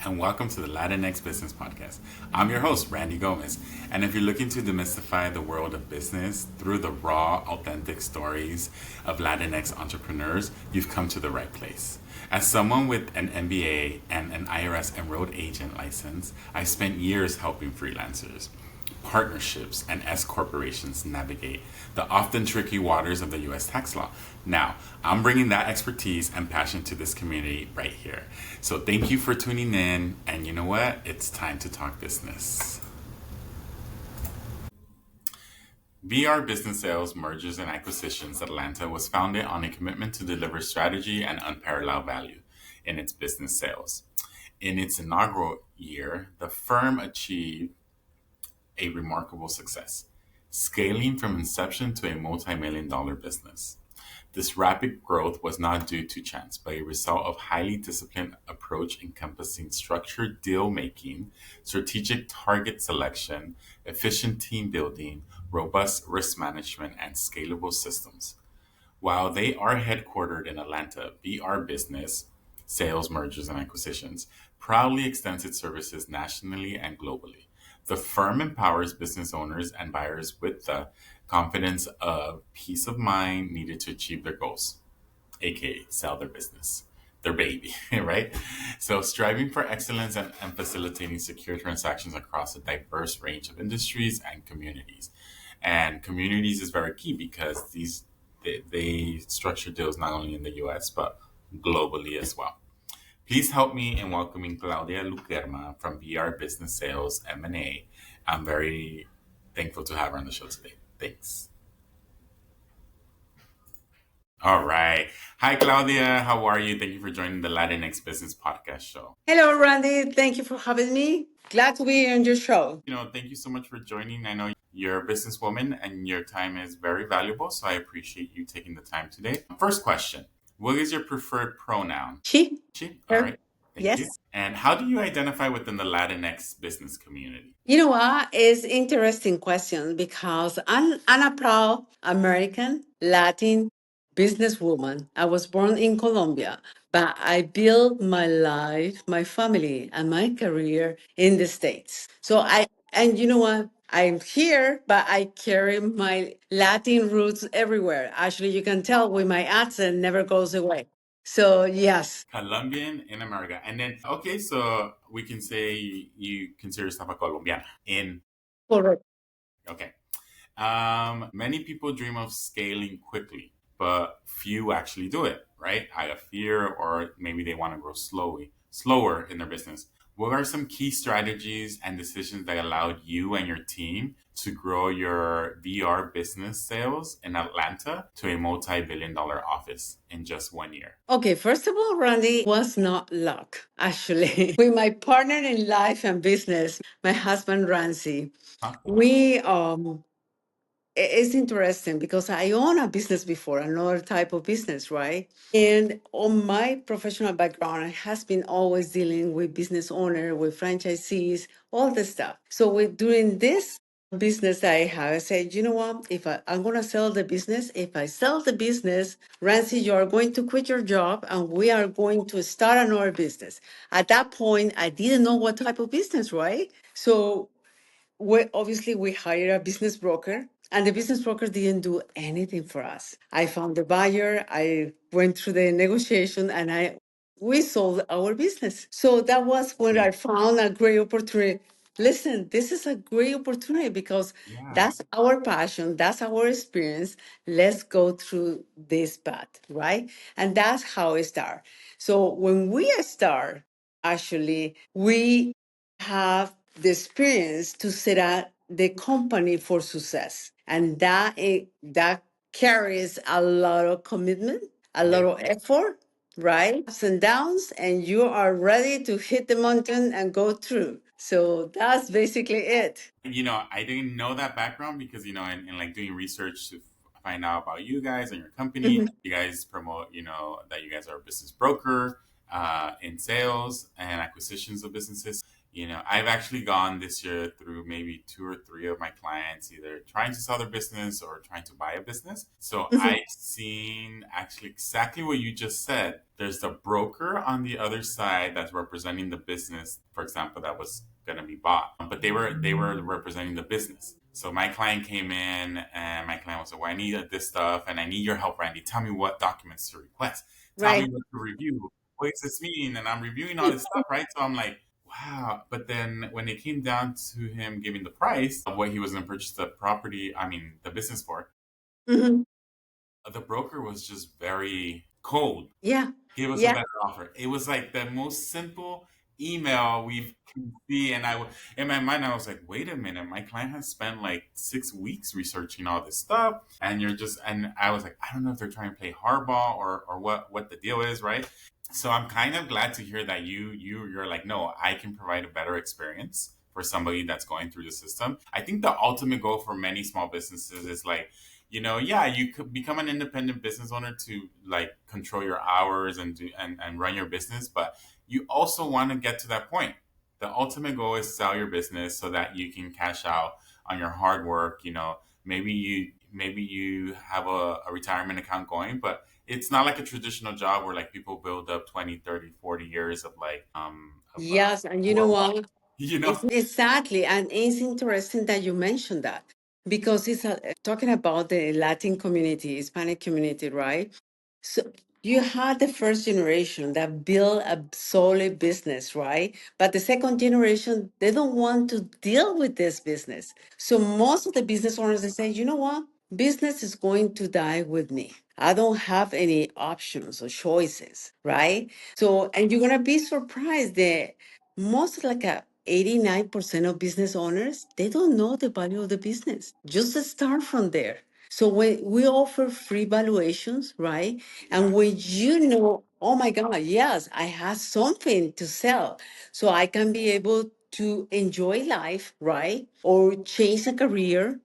and welcome to the Latinx Business Podcast. I'm your host, Randy Gomez, and if you're looking to demystify the world of business through the raw, authentic stories of Latinx entrepreneurs, you've come to the right place. As someone with an MBA and an IRS enrolled agent license, I spent years helping freelancers, partnerships, and S corporations navigate the often tricky waters of the US tax law. Now, I'm bringing that expertise and passion to this community right here. So thank you for tuning in, and you know what? It's time to talk business. VR Business Sales, Mergers and Acquisitions Atlanta was founded on a commitment to deliver strategy and unparalleled value in its business sales. In its inaugural year, the firm achieved a remarkable success, scaling from inception to a multi-million-dollar business. This rapid growth was not due to chance, but a result of highly disciplined approach encompassing structured deal making, strategic target selection, efficient team building, robust risk management, and scalable systems. While they are headquartered in Atlanta, VR Business Sales, Mergers and Acquisitions proudly extends its services nationally and globally. The firm empowers business owners and buyers with the confidence of peace of mind needed to achieve their goals, aka sell their business, their baby, right? So, striving for excellence and facilitating secure transactions across a diverse range of industries and communities. And communities is very key because they structure deals not only in the US but globally as well. Please help me in welcoming Claudia Luquerna from VR Business Sales M&A. I'm very thankful to have her on the show today. Thanks. All right. Hi, Claudia. How are you? Thank you for joining the Latinx Business Podcast Show. Hello, Randy. Thank you for having me. Glad to be on your show. Thank you so much for joining. I know you're a businesswoman and your time is very valuable, so I appreciate you taking the time today. First question. What is your preferred pronoun? She? She? All Her? right. Thank you. Yes. And how do you identify within the Latinx business community? You know what? It's interesting question because I'm a proud American Latin businesswoman. I was born in Colombia, but I built my life, my family, and my career in the States. And you know what? I'm here, but I carry my Latin roots everywhere. Actually, you can tell with my accent never goes away. So yes, Colombian in America. And then, okay, so we can say you consider yourself a Colombiana in, correct. okay. Many people dream of scaling quickly, but few actually do it, right? Out of fear, or maybe they want to grow slower in their business. What are some key strategies and decisions that allowed you and your team to grow your VR business sales in Atlanta to a multi-billion-dollar office in just 1 year? Okay, first of all, Randy, was not luck, actually. With my partner in life and business, my husband Rancy, Huh? we it's interesting because I own a business before, another type of business, right? And on my professional background, I has been always dealing with business owner, with franchisees, all the stuff. So with doing this business that I have, I said, you know what? I'm gonna sell the business, if I sell the business, Rancy, you are going to quit your job and we are going to start another business. At that point, I didn't know what type of business, right? So we hired a business broker, and the business broker didn't do anything for us. I found the buyer, I went through the negotiation, and we sold our business. So that was when I found a great opportunity. Listen, this is a great opportunity because Yeah. that's our passion, that's our experience. Let's go through this path, right? And that's how it started. So when we start, actually, we have the experience to set up the company for success, and that carries a lot of commitment, a lot of effort, right? Ups and downs, and you are ready to hit the mountain and go through. So that's basically it. I didn't know that background because, in like doing research to find out about you guys and your company, you guys promote, that you guys are a business broker in sales and acquisitions of businesses. I've actually gone this year through maybe two or three of my clients either trying to sell their business or trying to buy a business. So Mhm. I've seen actually exactly what you just said. There's the broker on the other side that's representing the business, for example, that was going to be bought, but they were representing the business. So my client came in and my client was like, well, I need this stuff and I need your help, Randy. Tell me what documents to request. Tell me Right. what to review. What does this mean? And I'm reviewing all this stuff, right? So I'm like, wow. But then when it came down to him giving the price of what he was going to purchase the property, I mean, the business for, Mhm. the broker was just very cold. Yeah. Give us a Yeah. better offer. It was like the most simple email we can see. And in my mind, I was like, wait a minute. My client has spent like 6 weeks researching all this stuff. And I was like, I don't know if they're trying to play hardball or what the deal is, right? So I'm kind of glad to hear that you're like, no, I can provide a better experience for somebody that's going through the system. I think the ultimate goal for many small businesses is like, yeah, you could become an independent business owner to like control your hours and and run your business, but you also want to get to that point. The ultimate goal is sell your business so that you can cash out on your hard work. Maybe you have a retirement account going, but it's not like a traditional job where like people build up 20, 30, 40 years of like Yes. And you know well, what? you It's know exactly, and it's interesting that you mentioned that because it's talking about the Latin community, Hispanic community, right? So you had the first generation that built a solid business, right? But the second generation, they don't want to deal with this business. So most of the business owners, they say, you know what? Business is going to die with me. I don't have any options or choices, right? So, and you're gonna be surprised that most like a 89% of business owners, they don't know the value of the business. Just start from there. So when we offer free valuations, right? And when you know, oh my God, yes, I have something to sell. So I can be able to enjoy life, right? Or change a career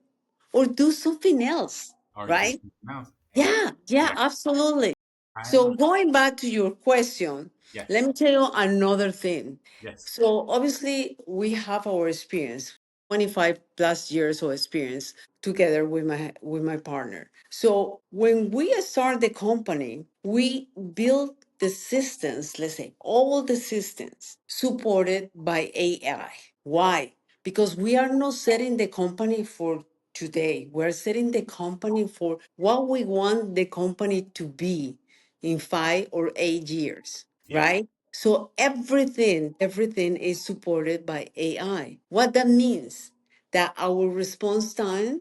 or do something else, or do right? something else. And Yeah, yeah, yeah, absolutely. I So going back to your question, let yes, me tell you another thing. yes, So obviously we have our experience, 25 plus years of experience together with my partner. So when we start the company, we built the systems, let's say all the systems supported by AI. Why? Because we are not setting the company for today. We're setting the company for what we want the company to be in 5 or 8 years, yes. right? So everything is supported by AI. What that means that our response time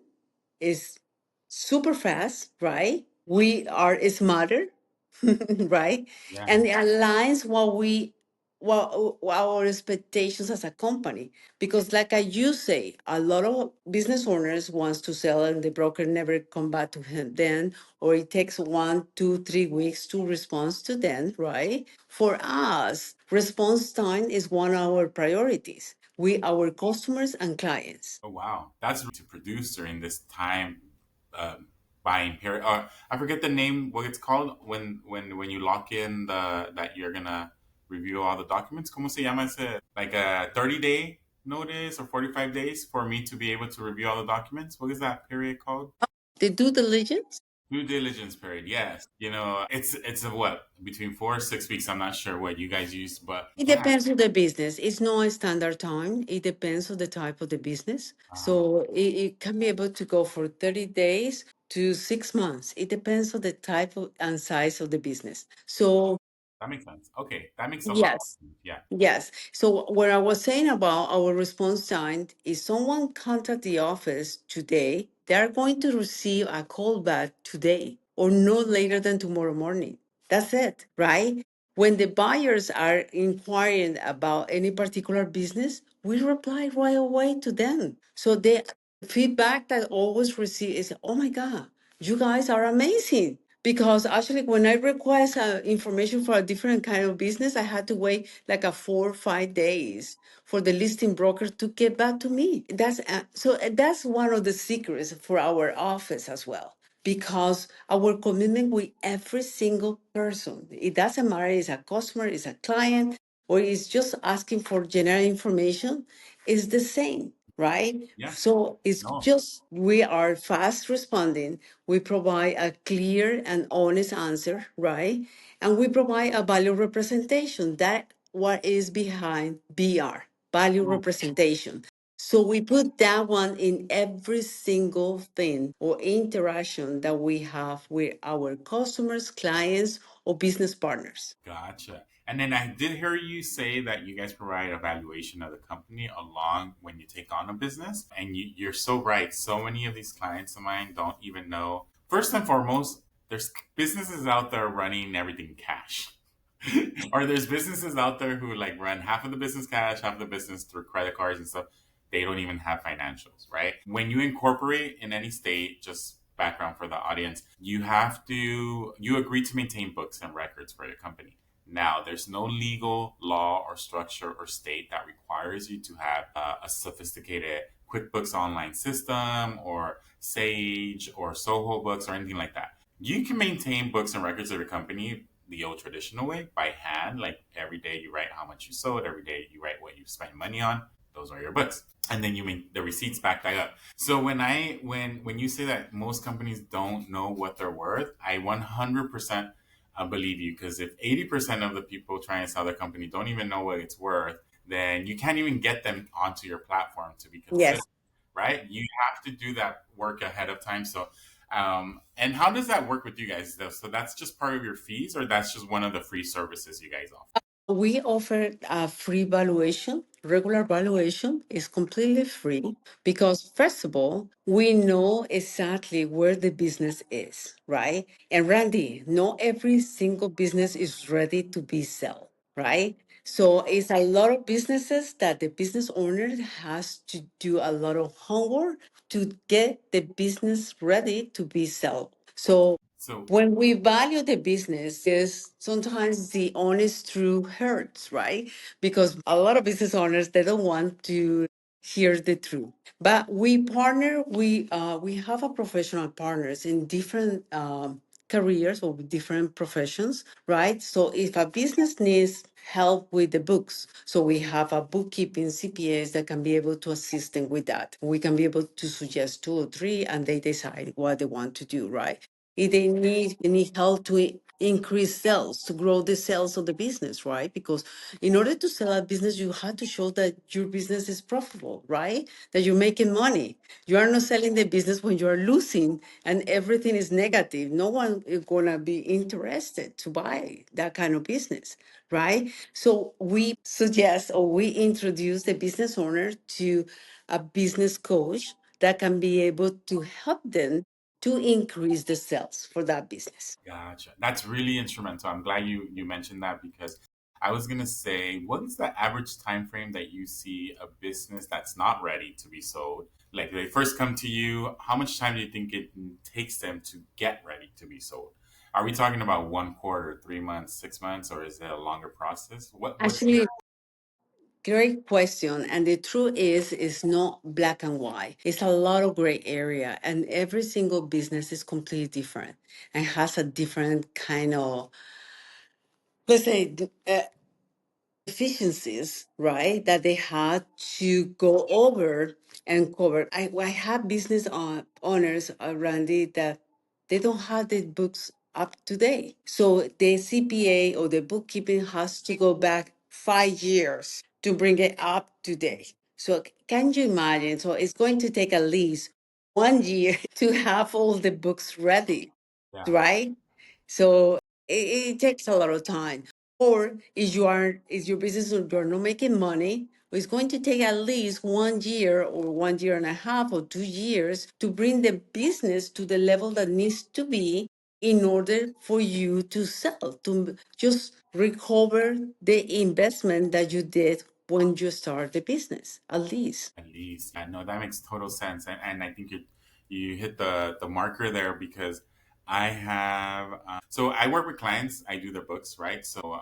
is super fast, right? We are smarter, right? Yeah. And it aligns what our expectations as a company. Because like you say, a lot of business owners wants to sell and the broker never come back to him then, or it takes 1, 2, 3 weeks to respond to them, right? For us, response time is one of our priorities. We, our customers and clients. Oh wow, that's to produce during this time um, buying period. I forget the name. What it's called when you lock in the that you're gonna review all the documents. ¿Cómo se llama ese? Like a 30-day notice or 45 days for me to be able to review all the documents. What is that period called? The due diligence. Due diligence period. Yes. It's a what between 4 or 6 weeks. I'm not sure what you guys use, but It yeah. depends on the business. It's not a standard time. It depends on the type of the business. Uh, So it can be able to go for 30 days to 6 months. It depends on the type of and size of the business. So that makes sense. Okay, that makes a lot more yes. sense. Yeah. Yes. So what I was saying about our response time is someone contact the office today, they are going to receive a call back today or no later than tomorrow morning. That's it, right? When the buyers are inquiring about any particular business, we reply right away to them. So the feedback that always receive is, oh my God, you guys are amazing. Because actually, when I request information for a different kind of business, I had to wait like a 4 or 5 days for the listing broker to get back to me. That's one of the secrets for our office as well. Because our commitment with every single person, it doesn't matter, it's a customer, it's a client, or is just asking for general information, is the same, right? Yeah. So it's No. just we are fast responding. We provide a clear and honest answer, right? And we provide a value representation. That what is behind BR, value No. representation. So we put that one in every single thing or interaction that we have with our customers, clients, or business partners. Gotcha. And then I did hear you say that you guys provide a valuation of the company along when you take on a business. And you're so right. So many of these clients of mine don't even know. First and foremost, there's businesses out there running everything cash. Or there's businesses out there who like run half of the business cash, half of the business through credit cards and stuff. They don't even have financials, right? When you incorporate in any state, just background for the audience, you agree to maintain books and records for your company. Now, there's no legal law or structure or state that requires you to have a sophisticated QuickBooks online system or Sage or Soho books or anything like that. You can maintain books and records of your company the old traditional way by hand. Like every day you write how much you sold, every day you write what you spend money on. Those are your books. And then you make the receipts back that up. So when you say that most companies don't know what they're worth, I 100% believe you, because if 80% of the people trying to sell their company don't even know what it's worth, then you can't even get them onto your platform to be considered, Yes. right? You have to do that work ahead of time. So, and how does that work with you guys though? So that's just part of your fees, or that's just one of the free services you guys offer? We offer a free valuation. Regular valuation is completely free because, first of all, we know exactly where the business is, right? And Randy, not every single business is ready to be sold, right? So it's a lot of businesses that the business owner has to do a lot of homework to get the business ready to be sold. So So when we value the business, is sometimes the honest truth hurts, right? Because a lot of business owners they don't want to hear the truth. But we partner. We have a professional partners in different careers or different professions, right? So if a business needs help with the books, so we have a bookkeeping CPAs that can be able to assist them with that. We can be able to suggest two or three, and they decide what they want to do, right? If they need help to increase sales, to grow the sales of the business, right? Because in order to sell a business, you have to show that your business is profitable, right? That you're making money. You are not selling the business when you are losing and everything is negative. No one is gonna be interested to buy that kind of business, right? So we suggest or we introduce the business owner to a business coach that can be able to help them to increase the sales for that business. gotcha. That's really instrumental. I'm glad you mentioned that, because I was gonna say, what is the average time frame that you see a business that's not ready to be sold? Like they first come to you, how much time do you think it takes them to get ready to be sold? Are we talking about 1 quarter, 3 months, 6 months, or is it a longer process? What's your Actually, great question. And the truth is, it's not black and white. It's a lot of gray area. And every single business is completely different and has a different kind of, let's say, efficiencies, right? That they had to go over and cover. I have business owners, Randy, that they don't have the books up to date. So the CPA or the bookkeeping has to go back 5 years to bring it up to date. So can you imagine? So it's going to take at least 1 year to have all the books ready, yeah, right? So it takes a lot of time. Or if your business you're not making money, it's going to take at least 1 year or 1 year and a half or 2 years to bring the business to the level that needs to be in order for you to sell, to just recover the investment that you did when you start the business, at least. at least. Yeah, no, that makes total sense. And I think you hit the marker there, because I have so I work with clients. I do their books, right? So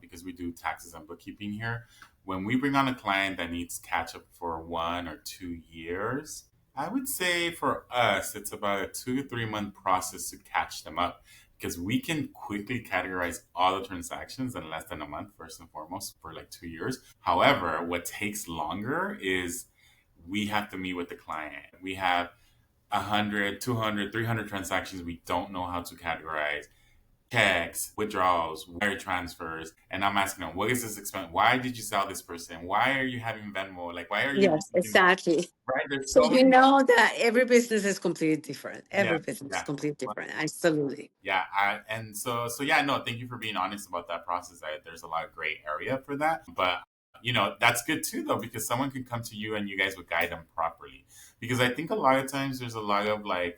because we do taxes and bookkeeping here, when we bring on a client that needs catch up for 1 or 2 years, I would say for us it's about a 2 to 3 month process to catch them up. because we can quickly categorize all the transactions in less than a month, first and foremost, for like 2 years. However, what takes longer is we have to meet with the client. We have 100, 200, 300 transactions we don't know how to categorize, checks, withdrawals, wire transfers, and I'm asking them, what is this expense? Why did you sell this person? Why are you having Venmo? Like, why are you Yes, using, exactly. right? There's So so you many. know that every business is completely different. Yeah, Every business is yeah. completely different. Absolutely. Yeah, and so yeah, no, thank you for being honest about that process. There's a lot of gray area for that, but that's good too though, because someone could come to you and you guys would guide them properly. Because I think a lot of times there's a lot of like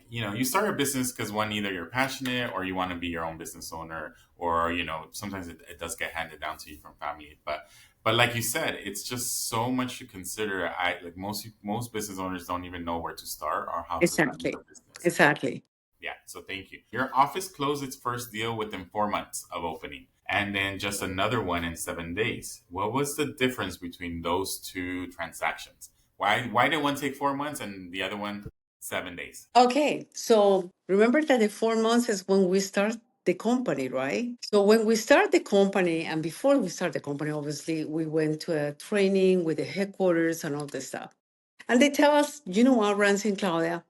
you start a business because one, either you're passionate or you want to be your own business owner, or sometimes it does get handed down to you from family, but like you said, it's just so much to consider. I like most business owners don't even know where to start or how to run Exactly. their business. Exactly. Yeah, so thank you. Your office closed its first deal within 4 months of opening, and then just another one in 7 days. What was the difference between those two transactions? Why did one take 4 months and the other one 7 days? Okay. So remember that the 4 months is when we start the company, right? So when we start the company, and before we start the company, obviously, we went to a training with the headquarters and all this stuff. And they tell us, you know what, Rancy and Claudia,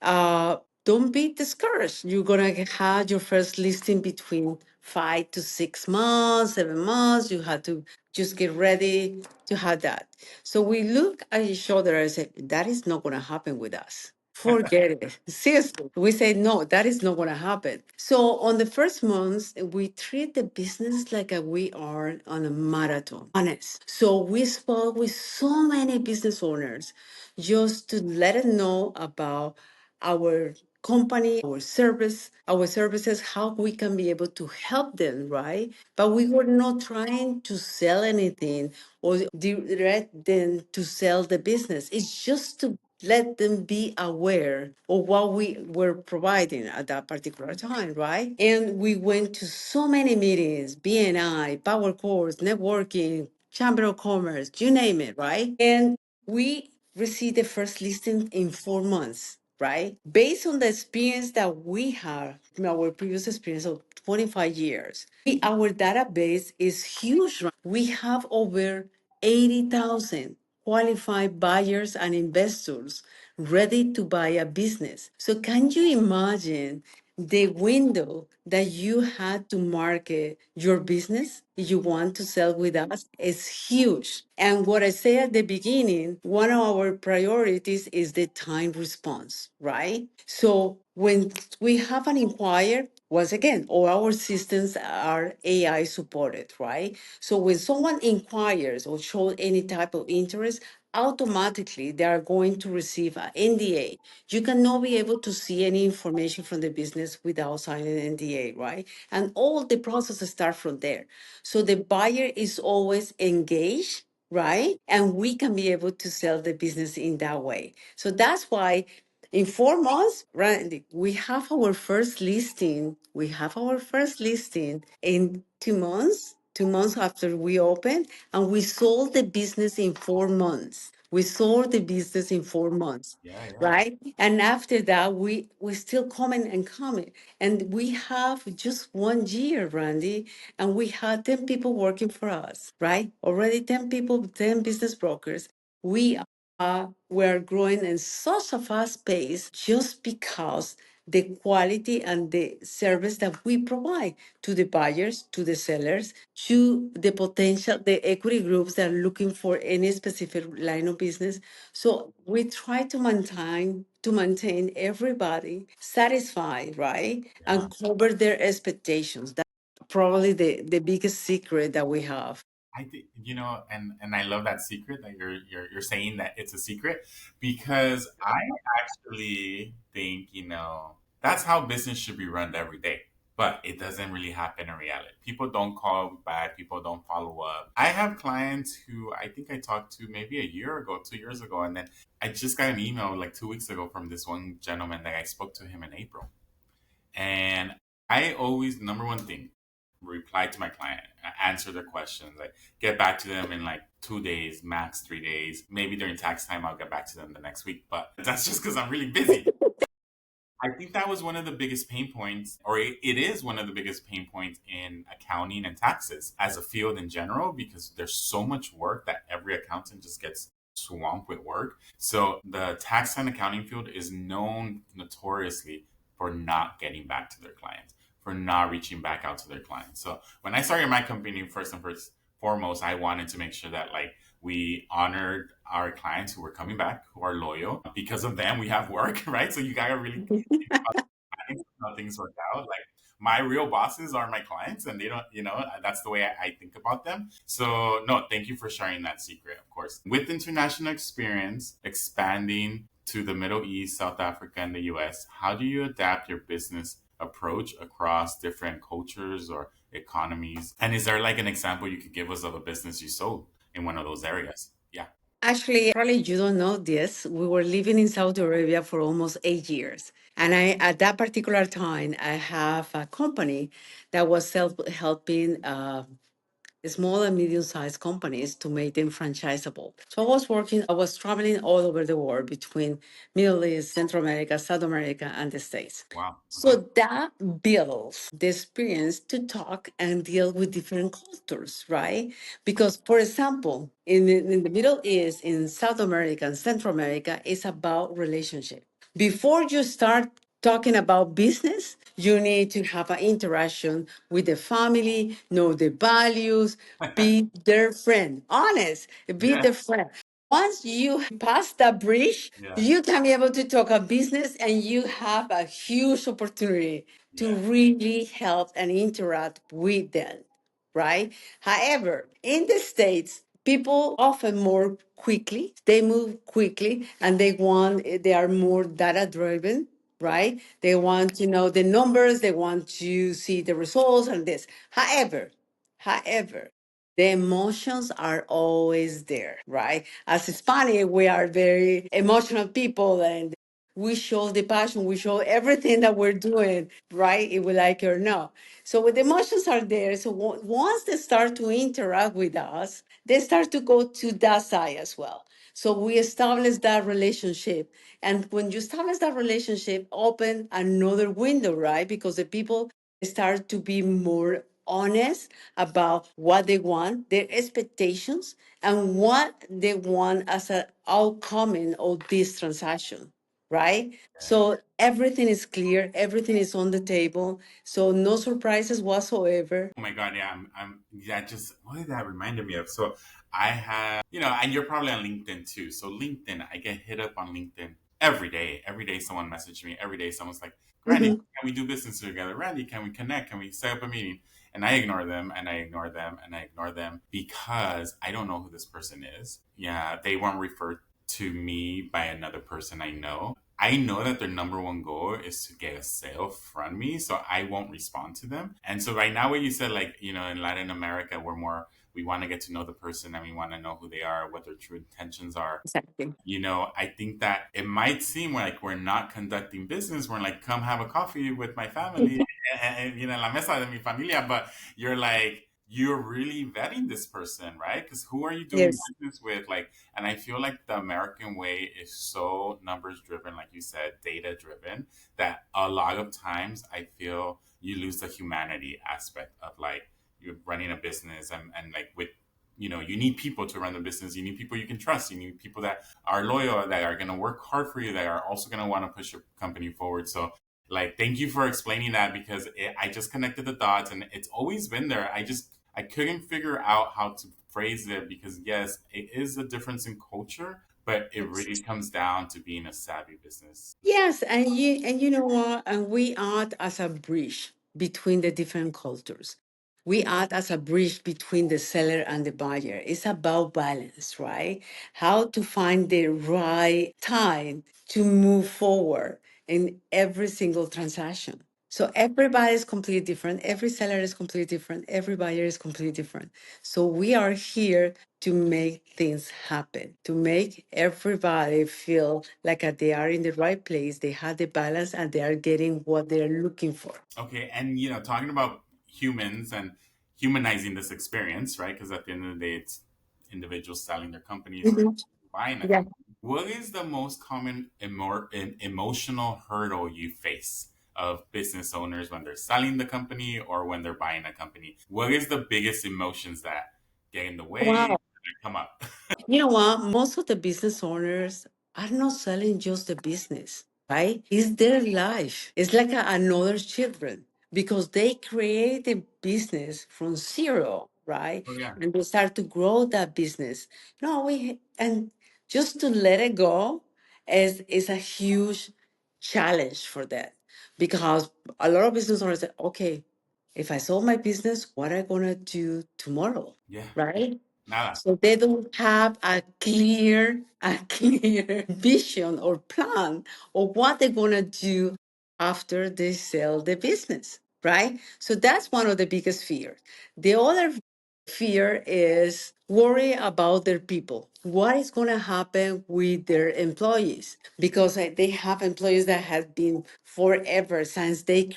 uh, don't be discouraged. You're going to have your first listing between 5 to 6 months, 7 months. You have to just get ready to have that. So we look at each other and say, that is not going to happen with us. Forget it. Seriously. We say, no, that is not going to happen. So on the first months, we treat the business like we are on a marathon. Honest. So we spoke with so many business owners just to let them know about our company, our services, how we can be able to help them, right? But we were not trying to sell anything or direct them to sell the business. It's just to let them be aware of what we were providing at that particular time, right? And we went to so many meetings, BNI, Power Course, networking, Chamber of Commerce, you name it, right? And we received the first listing in 4 months, right? Based on the experience that we have from our previous experience of 25 years, our database is huge. We have over 80,000 qualified buyers and investors ready to buy a business. So, can you imagine the window that you had to market your business if you want to sell with us is huge. And what I say at the beginning, one of our priorities is the time response, right? So when we have an inquiry, once again, all our systems are AI supported, right? So when someone inquires or shows any type of interest, automatically they are going to receive an NDA. You cannot be able to see any information from the business without signing an NDA, right? And all the processes start from there. So the buyer is always engaged, right? And we can be able to sell the business in that way. So that's why in 4 months, right, we have our first listing. We have our first listing in 2 months, 2 months after we opened, and we sold the business in 4 months. We sold the business in 4 months, Yeah, yeah. right? And after that, we still coming and coming. And we have just 1 year, Randy, and we had 10 people working for us, right? Already 10 people, 10 business brokers. We're growing in such a fast pace just because the quality and the service that we provide to the buyers, to the sellers, to the potential, the equity groups that are looking for any specific line of business. So we try to maintain everybody satisfied, right? Yeah. And cover their expectations. That's probably the biggest secret that we have. I think and I love that secret that you're saying that it's a secret, because I actually think that's how business should be run every day. But it doesn't really happen in reality. People don't call back. People don't follow up. I have clients who I think I talked to maybe a year ago, 2 years ago, and then I just got an email like 2 weeks ago from this one gentleman that I spoke to him in April. And I always, number one thing, reply to my client, answer their questions, like get back to them in like 2 days, max 3 days. Maybe during tax time, I'll get back to them the next week. But that's just because I'm really busy. I think that was one of the biggest pain points, or it is one of the biggest pain points in accounting and taxes as a field in general, because there's so much work that every accountant just gets swamped with work. So the tax and accounting field is known notoriously for not getting back to their clients, for not reaching back out to their clients. So when I started my company, first foremost, I wanted to make sure that like we honored our clients who were coming back, who are loyal. Because of them, we have work, right? So you gotta really how things work out. Like my real bosses are my clients, and they don't, that's the way I think about them. So no, thank you for sharing that secret. Of course, with international experience expanding to the Middle East, South Africa, and the US, how do you adapt your business approach across different cultures or economies? And is there like an example you could give us of a business you sold in one of those areas? Yeah. Actually, probably you don't know this. We were living in Saudi Arabia for almost 8 years. And at that particular time, I have a company that was helping small and medium-sized companies to make them franchisable. So I was traveling all over the world between Middle East, Central America, South America, and the States. Wow. Okay. So that builds the experience to talk and deal with different cultures, right? Because, for example, in the Middle East, in South America, and Central America, it's about relationship. Before you start talking about business, you need to have an interaction with the family, know the values, be their friend. Honest, be Yeah. their friend. Once you pass that bridge, Yeah. you can be able to talk about business and you have a huge opportunity to Yeah. really help and interact with them, right? However, in the States, people often more quickly, they move quickly and they are more data driven, right? They want to know the numbers, they want to see the results and this. However, the emotions are always there, right? As Hispanic, we are very emotional people and we show the passion, we show everything that we're doing, right? If we like it or not. So when the emotions are there, so once they start to interact with us, they start to go to that side as well. So we establish that relationship. And when you establish that relationship, open another window, right? Because the people start to be more honest about what they want, their expectations, and what they want as an outcome of this transaction, right? So everything is clear, everything is on the table, so no surprises whatsoever. Oh my God, yeah, that just, what did that reminded me of? So I have, and you're probably on LinkedIn too. So LinkedIn, I get hit up on LinkedIn every day. Every day someone messages me. Every day someone's like, Randy, Mhm. can we do business together? Randy, can we connect? Can we set up a meeting? And I ignore them and I ignore them and I ignore them because I don't know who this person is. Yeah, they weren't referred to me by another person I know. I know that their number one goal is to get a sale from me, so I won't respond to them. And so right now, what you said, like, in Latin America, we want to get to know the person and we want to know who they are, what their true intentions are. Exactly. I think that it might seem like we're not conducting business. We're like, come have a coffee with my family and la mesa de mi familia. But you're like, you're really vetting this person, right? Because who are you doing Yes. business with? Like, and I feel like the American way is so numbers driven, like you said, data driven, that a lot of times I feel you lose the humanity aspect of like you're running a business and like with you need people to run the business. You need people you can trust. You need people that are loyal, that are going to work hard for you, that are also going to want to push your company forward. So, like, thank you for explaining that because I just connected the dots and it's always been there. I couldn't figure out how to phrase it because, yes, it is a difference in culture, but it really comes down to being a savvy business. Yes, and you know what? And we act as a bridge between the different cultures. We act as a bridge between the seller and the buyer. It's about balance, right? How to find the right time to move forward in every single transaction. So everybody is completely different. Every seller is completely different. Every buyer is completely different. So we are here to make things happen, to make everybody feel like that they are in the right place, they have the balance, and they are getting what they're looking for. Okay, and talking about humans and humanizing this experience, right? Because at the end of the day, it's individuals selling their companies or Mhm. buying a Yeah. company. What is the most common emotional hurdle you face of business owners when they're selling the company or when they're buying a company? What is the biggest emotions that get in the way Wow. that come up? You know what? Most of the business owners are not selling just the business, right? It's their life. It's like another children because they create a business from zero, right? Oh yeah. And they start to grow that business. No, and just to let it go is a huge challenge for that because a lot of business owners say, okay, if I sold my business, what am I gonna do tomorrow? Yeah. Right? Nada. So they don't have a clear vision or plan of what they're gonna do after they sell the business, right? So that's one of the biggest fears. The other fear is worry about their people. What is going to happen with their employees? Because they have employees that have been forever since they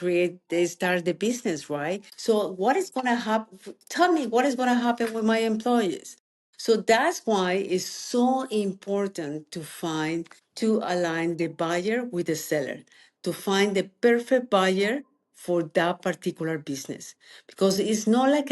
start the business, right? So what is going to happen? Tell me what is going to happen with my employees. So that's why it's so important to align the buyer with the seller, to find the perfect buyer for that particular business. Because it's not like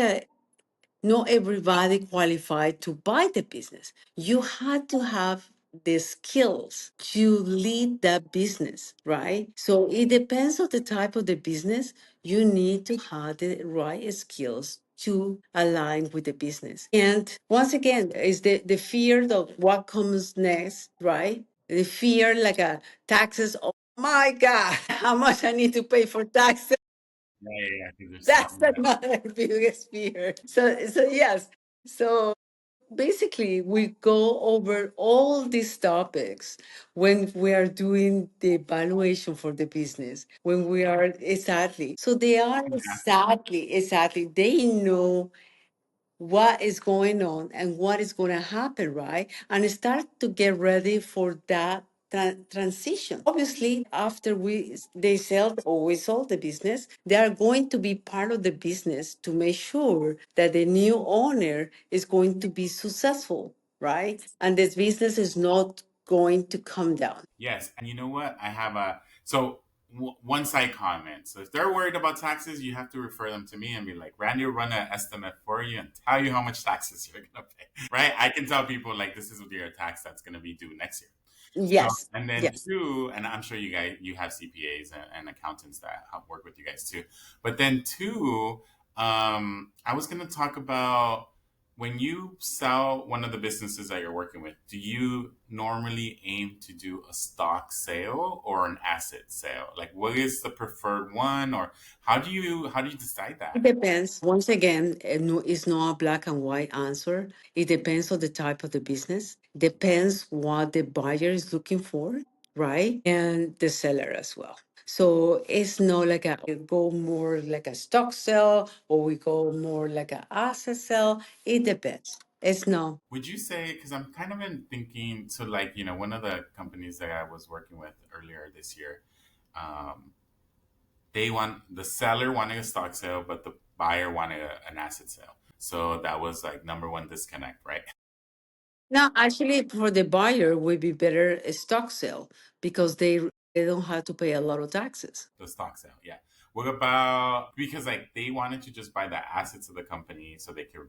not everybody qualified to buy the business. You had to have the skills to lead that business, right? So it depends on the type of the business. You need to have the right skills to align with the business. And once again, is the fear of what comes next, right? The fear like a taxes. Oh my God, how much I need to pay for taxes. Yeah, yeah, yeah. 'Cause there's That's something that, another biggest fear. So yes. So basically, we go over all these topics when we are doing the evaluation for the business. When we are exactly. So they are exactly. They know what is going on and what is going to happen, right? And start to get ready for that transition. Obviously, after they sell or we sold the business, they are going to be part of the business to make sure that the new owner is going to be successful, right? And this business is not going to come down. yes. And you know what? I have a one side comment. So if they're worried about taxes, you have to refer them to me and be like, Randy will run an estimate for you and tell you how much taxes you're gonna pay. Right? I can tell people like this is your tax that's gonna be due next year. So, Yes, and then yes. two, and I'm sure you have CPAs and accountants that help work with you guys too. But then two, I was going to talk about when you sell one of the businesses that you're working with, do you normally aim to do a stock sale or an asset sale? Like, what is the preferred one, or how do you decide It that? depends. Once again, it's not a black and white answer. It depends on the type of the business, depends what the buyer is looking for, right? And the seller as well. So it's not like we go more like a stock sell or we go more like an asset sell. It depends. It's no. Would you say, because I'm kind of in thinking, so like, one of the companies that I was working with earlier this year, um, the seller wanted a stock sale, but the buyer wanted an asset sale. So that was like number one disconnect, right? Now, actually, for the buyer, would be better a stock sale because they don't have to pay a lot of taxes. The stock sale, yeah. What about, because like they wanted to just buy the assets of the company so they could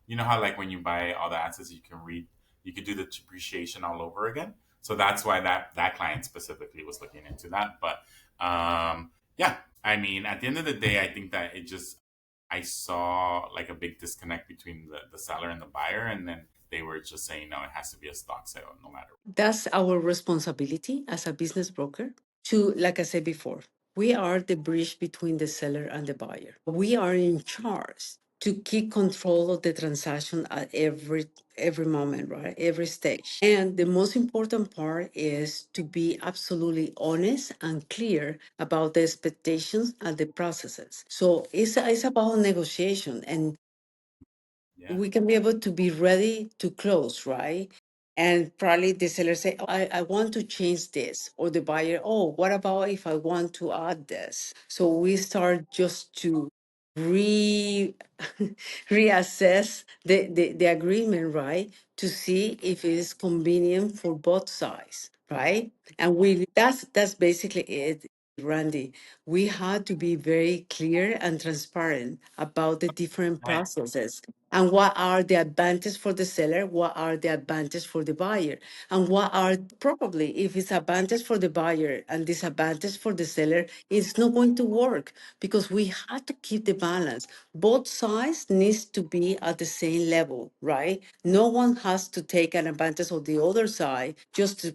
you know how like when you buy all the assets, you could do the depreciation all over again. So that's why that client specifically was looking into that. But yeah, I mean, at the end of the day, I think that I saw like a big disconnect between the seller and the buyer, and then they were just saying, no, it has to be a stock sale no matter That's our responsibility as a business broker to, like I said before, we are the bridge between the seller and the buyer. We are in charge to keep control of the transaction at every moment, right? Every stage. And the most important part is to be absolutely honest and clear about the expectations and the processes. So it's about negotiation and what. Yeah. we can be able to be ready to close, right? And probably the seller say, oh, I want to change this. Or the buyer, oh, what about if I want to add this? So we start just to re reassess the agreement, right? To see if it is convenient for both sides, right? And that's basically it, Randy. We had to be very clear and transparent about the different Right. processes and what are the advantages for the seller, what are the advantages for the buyer, and what are probably if it's advantage for the buyer and disadvantage for the seller, it's not going to work because we have to keep the balance. Both sides needs to be at the same level, right? No one has to take an advantage of the other side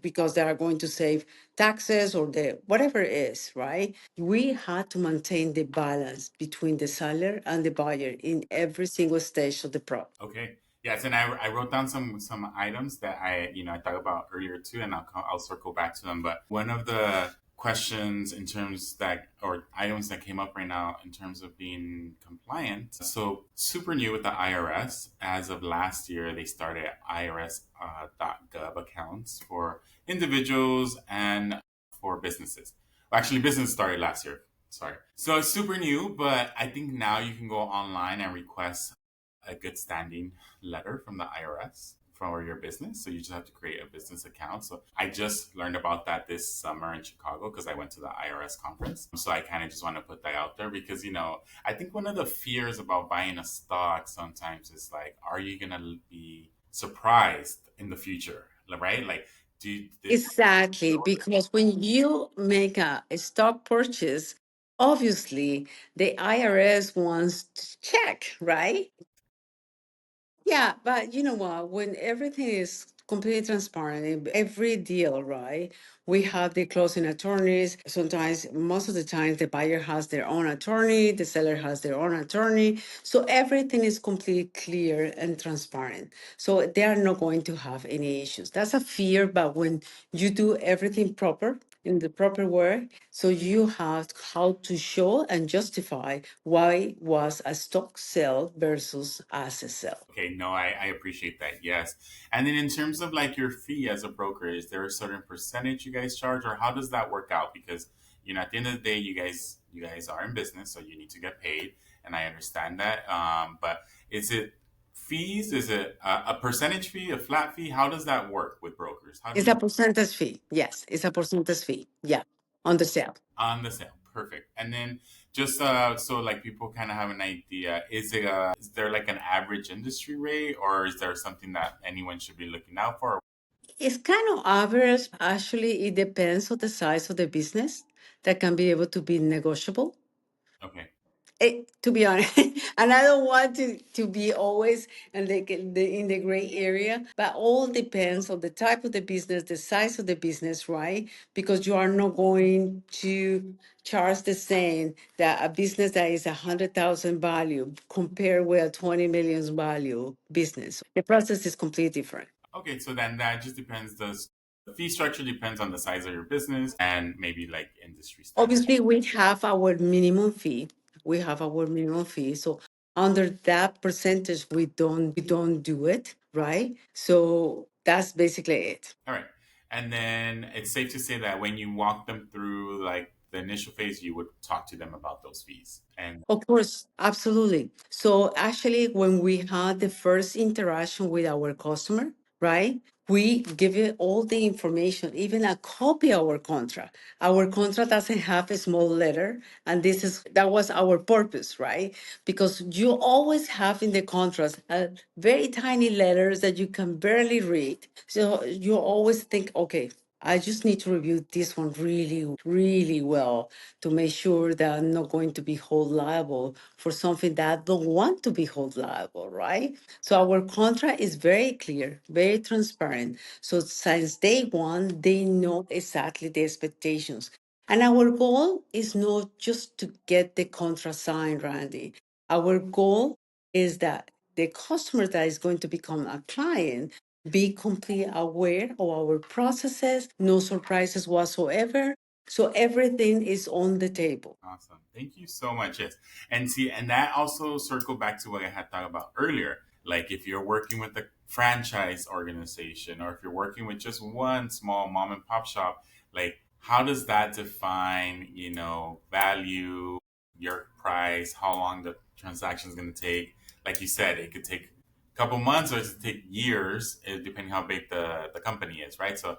because they are going to save taxes or the whatever it is, right? We had to maintain the balance between the seller and the buyer in every single stage of the process. Okay. Yes, and I wrote down some items that I talked about earlier too, and I'll circle back to them. But one of the questions in terms that or items that came up right now in terms of being compliant. So super new with the IRS. As of last year, they started IRS.gov accounts for individuals and for businesses. Well, actually, business started last year. Sorry. So it's super new, but I think now you can go online and request a good standing letter from the IRS for your business. So you just have to create a business account. So I just learned about that this summer in Chicago because I went to the IRS conference. So I kind of just want to put that out there because, I think one of the fears about buying a stock sometimes is like, are you going to be surprised in the future? Right? Like, this Exactly, because when you make a stock purchase, obviously the IRS wants to check, right? Yeah, but you know what? When everything is completely transparent, in every deal, right? We have the closing attorneys. Sometimes, most of the time, the buyer has their own attorney, the seller has their own attorney. So everything is completely clear and transparent. So they are not going to have any issues. That's a fear, but when you do everything proper, in the proper way, so you have how to show and justify why was a stock sell versus asset sell. Okay, no, I appreciate that. Yes. And then in terms of like your fee as a broker, is there a certain percentage you guys charge or how does that work out? Because, at the end of the day, you guys are in business, so you need to get paid. And I understand that. But is it fees? Is it a percentage fee, a flat fee? How does that work with brokers? How do It's you a percentage fee. Yes, it's a percentage fee. Yeah, on the sale. on the sale? Perfect. And then just so like people kind of have an idea, is there like an average industry rate or is there something that anyone should be looking out for? It's kind of average. Actually, it depends on the size of the business that can be able to be negotiable. Okay. To be honest, and I don't want to be always in the gray area, but all depends on the type of the business, the size of the business, right? Because you are not going to charge the same that a business that is 100,000 value compared with a 20 million value business. The process is completely different. Okay, so then that just depends. The fee structure depends on the size of your business and maybe like industry standard. Obviously, we have our minimum fee. We have our minimum fee. So under that percentage, we don't do it, right? So that's basically it. All right. And then it's safe to say that when you walk them through like the initial phase, you would talk to them about those fees. And Of course, absolutely. So actually, when we had the first interaction with our customer, right, we give it all the information, even a copy of our contract. Our contract doesn't have a small letter, and that was our purpose, right? Because you always have in the contract a very tiny letters that you can barely read. So you always think, okay, I just need to review this one really, really well to make sure that I'm not going to be held liable for something that I don't want to be held liable, right? So our contract is very clear, very transparent. So since day one, they know exactly the expectations. And our goal is not just to get the contract signed, Randy. Our goal is that the customer that is going to become a client be completely aware of our processes, no surprises whatsoever. So everything is on the table. awesome. Thank you so much. Yes. And see, and that also circled back to what I had thought about earlier. Like if you're working with a franchise organization or if you're working with just one small mom and pop shop, like how does that define, value, your price, how long the transaction is going to take. Like you said, it could take a couple months or it could take years, depending how big the company is, right? So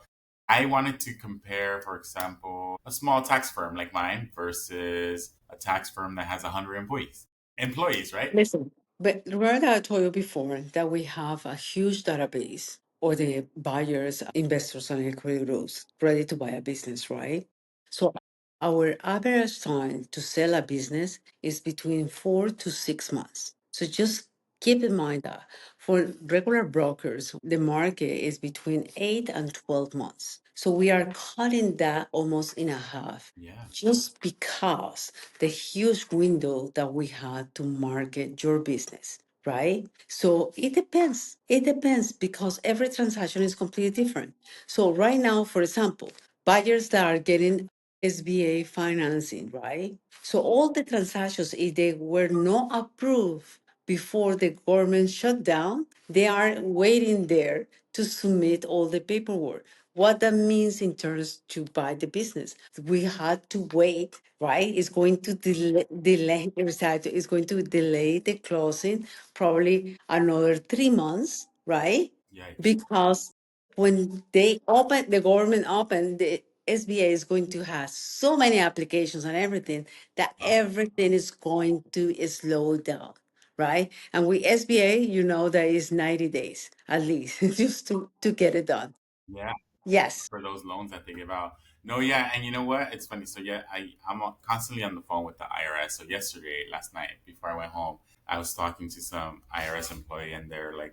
I wanted to compare, for example, a small tax firm like mine versus a tax firm that has 100 employees. Employees, right? Listen, but remember that I told you before that we have a huge database or the buyers, investors, and equity groups ready to buy a business, right? So our average time to sell a business is between 4 to 6 months. So just keep in mind that for regular brokers, the market is between 8 and 12 months. So we are cutting that almost in a half Yeah. just because the huge window that we had to market your business, right? So it depends. It depends because every transaction is completely different. So right now, for example, buyers that are getting SBA financing, right? So all the transactions, if they were not approved before the government shut down, they are waiting there to submit all the paperwork. What that means in terms to buy the business, we had to wait, right? It's going to it's going to delay the closing probably another 3 months, right? Yikes. Because when they open, the government open, the SBA is going to have so many applications and everything that Oh, everything is going to slow down, right? And with SBA, you know, that is 90 days at least just to get it done. yeah. Yes. For those loans that they give out. No, yeah, and you know what? It's funny. So yeah, I'm constantly on the phone with the IRS. So yesterday, last night, before I went home, I was talking to some IRS employee, and they're like,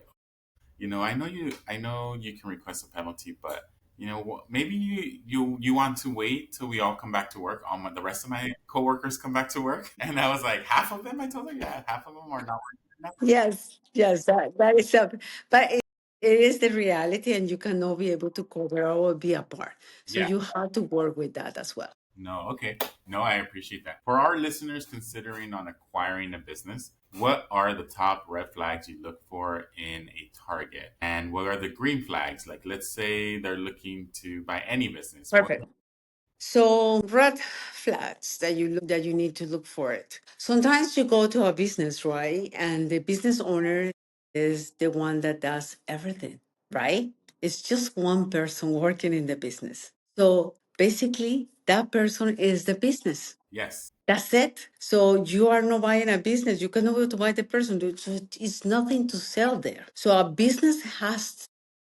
I know you can request a penalty, but maybe you want to wait till we all come back to work. All the rest of my coworkers come back to work, and I was like, half of them. I told her, yeah, half of them are not working now. Yes, yes, that is something. But it is the reality, and you cannot be able to cover or be apart. So Yeah. you have to work with that as well. No, okay. No, I appreciate that. For our listeners considering on acquiring a business, what are the top red flags you look for in a target? And what are the green flags? Like, let's say they're looking to buy any business. What? Perfect. So red flags that you need to look for it. Sometimes you go to a business, right? And the business owner is the one that does everything, right? It's just one person working in the business. So basically, that person is the business. Yes. That's it. So you are not buying a business. You cannot go to buy the person. So it's nothing to sell there. So a business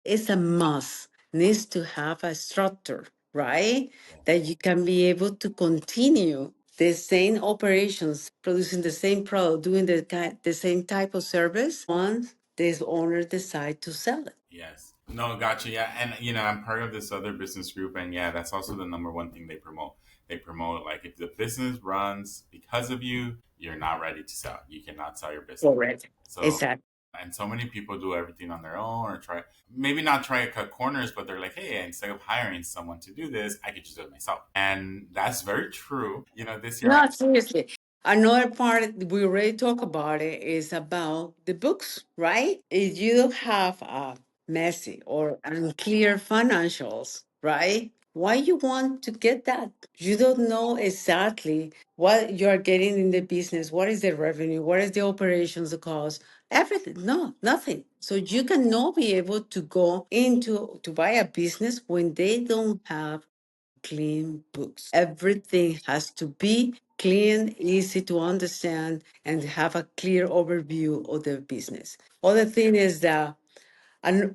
is a must, needs to have a structure, right? That you can be able to continue the same operations, producing the same product, doing the same type of service once this owner decide to sell it. Yes. No, gotcha. Yeah. And, I'm part of this other business group. And yeah, that's also the number one thing they promote. They promote, like, if the business runs because of you, you're not ready to sell. You cannot sell your business. Correct. So, Exactly. and so many people do everything on their own or maybe not try to cut corners, but they're like, hey, instead of hiring someone to do this, I could just do it myself. And that's very true. This year, No, seriously. Another part we already talked about it is about the books, right? If you don't have a messy or unclear financials, right? Why you want to get that? You don't know exactly what you are getting in the business. What is the revenue? What is the operations, the cost? Everything. No, nothing. So you cannot be able to go into to buy a business when they don't have clean books. Everything has to be clean, easy to understand, and have a clear overview of the business. Other thing is that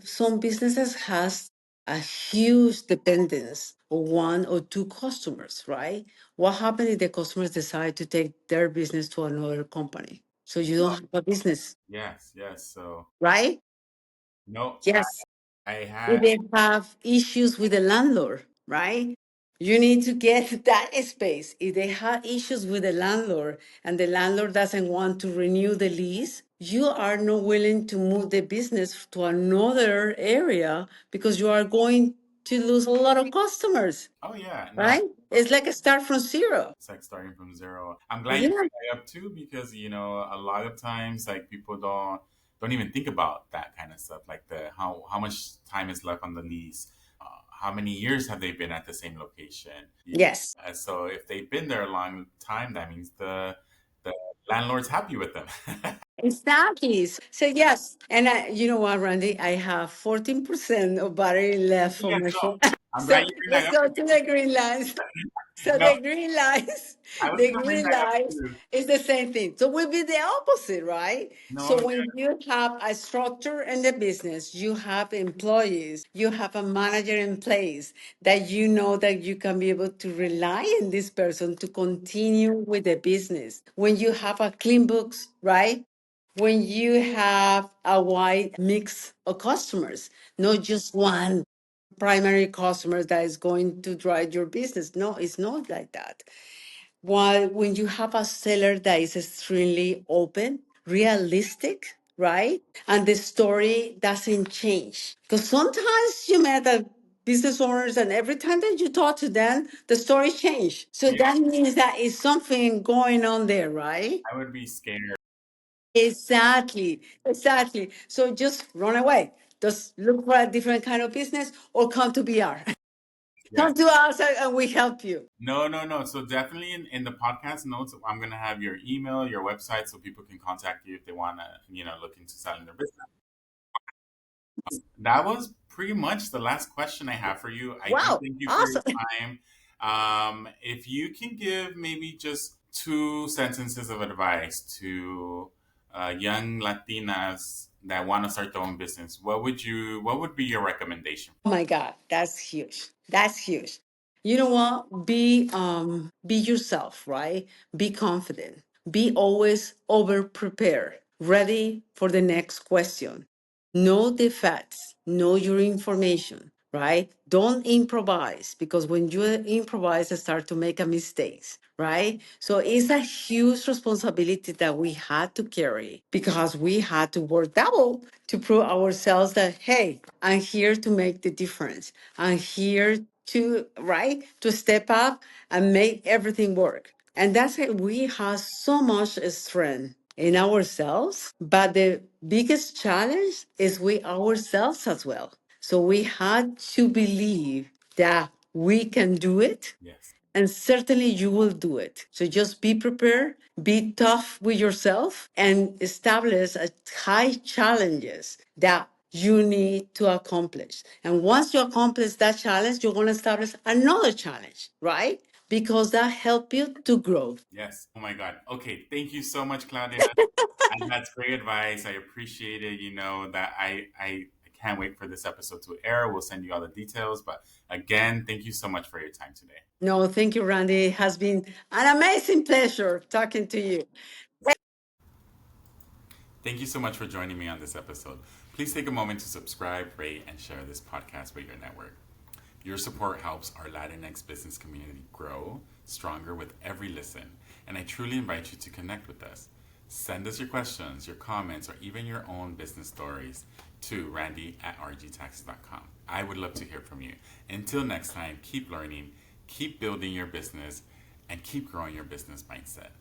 some businesses has a huge dependence on one or two customers, right? What happens if the customers decide to take their business to another company? So you don't have a business, yes, yes. So, right? no, Yes. I If had, they have issues with the landlord, right? You need to get that space. If they have issues with the landlord and the landlord doesn't want to renew the lease, you are not willing to move the business to another area because you are going to lose a lot of customers, oh, yeah, no. right? It's like a start from zero. It's like starting from zero. I'm glad you Yeah. bring that up too, because a lot of times, like, people don't even think about that kind of stuff, like the how much time is left on the lease, how many years have they been at the same location. Yes. So if they've been there a long time, that means the landlord's happy with them. Exactly. So yes, and you know what, Randy? I have 14% of battery left for Yes, my no. phone. I'm So glad you bring let's that up. go to the green lights. So No, the green lights, I was the gonna bring green that up lights too. is the same thing. So we'll be the opposite, right? No, So yeah, when you have a structure in the business, you have employees, you have a manager in place that you know that you can be able to rely on this person to continue with the business. When you have a clean books, right? When you have a wide mix of customers, not just one primary customer that is going to drive your business. No, it's not like that. While when you have a seller that is extremely open, realistic, right? And the story doesn't change. Because sometimes you met a business owners and every time that you talk to them, the story change. So yeah, that means that is something going on there, right? I would be scared. Exactly, exactly. So just run away. Just look for a different kind of business or come to BR. Yes. Come to us and we help you. No, no, no. So definitely in the podcast notes, I'm gonna have your email, your website, so people can contact you if they wanna, look into selling their business. That was pretty much the last question I have for you. I do Wow, thank you for your awesome. time. If you can give maybe just two sentences of advice to young Latinas that want to start their own business, what would be your recommendation? Oh my God, that's huge. That's huge. You know what? Be yourself, right? Be confident. Be always over prepared, ready for the next question. Know the facts, know your information, right? Don't improvise because when you improvise, you start to make a mistakes, right? So it's a huge responsibility that we had to carry because we had to work double to prove ourselves that, hey, I'm here to make the difference. I'm here to, right, to step up and make everything work. And that's it. We have so much strength in ourselves, but the biggest challenge is we ourselves as well. So we had to believe that we can do it, Yes, and certainly you will do it. So just be prepared, be tough with yourself, and establish a high challenges that you need to accomplish. And once you accomplish that challenge, you're going to establish another challenge, right? Because that help you to grow. yes. Oh my God. Okay, thank you so much, Claudia. And that's great advice. I appreciate it. You know that I can't wait for this episode to air. We'll send you all the details. But again, thank you so much for your time today. No, thank you, Randy. It has been an amazing pleasure talking to you. Thank you so much for joining me on this episode. Please take a moment to subscribe, rate, and share this podcast with your network. Your support helps our Latinx business community grow stronger with every listen, and I truly invite you to connect with us. Send us your questions, your comments, or even your own business stories to randy@rgtaxes.com. I would love to hear from you. Until next time, keep learning, keep building your business, and keep growing your business mindset.